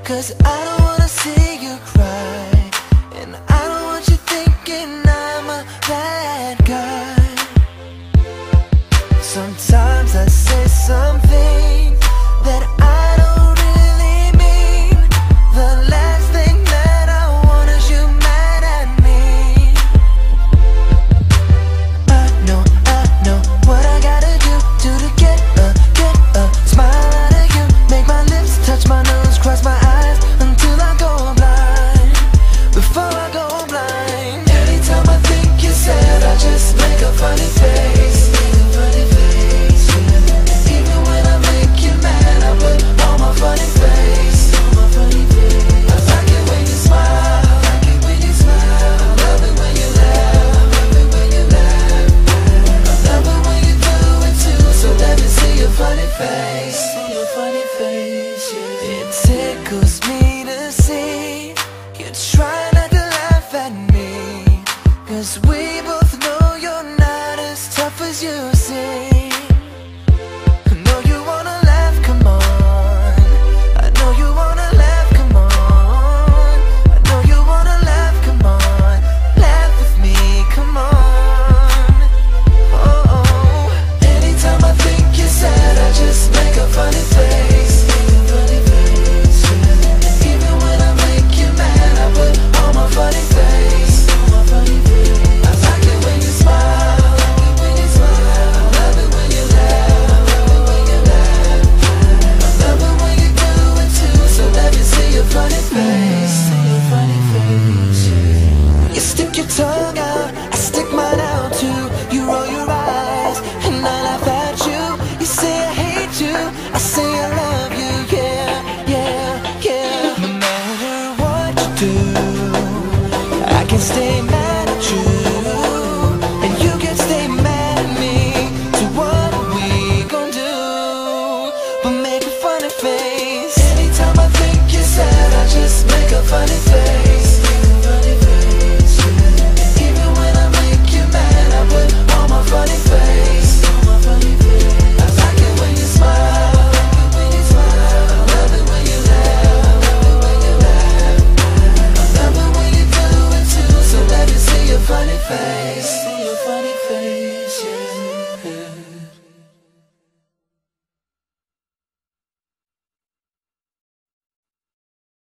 'cause I don't wanna see you cry, and I don't want you thinking I'm a bad guy. Sometimes I say something that I don't really mean. The last thing that I want is you mad at me. I know what I gotta do to get a smile out of you. Make my lips touch my nose, cross my eyes until I go blind. Before I go blind, anytime I think you're sad, I just make a funny face. Even when I make you mad, I put on my funny face. I like it when you smile, I love it when you laugh, I love it when you do it too. So let me see your funny face, It tickles me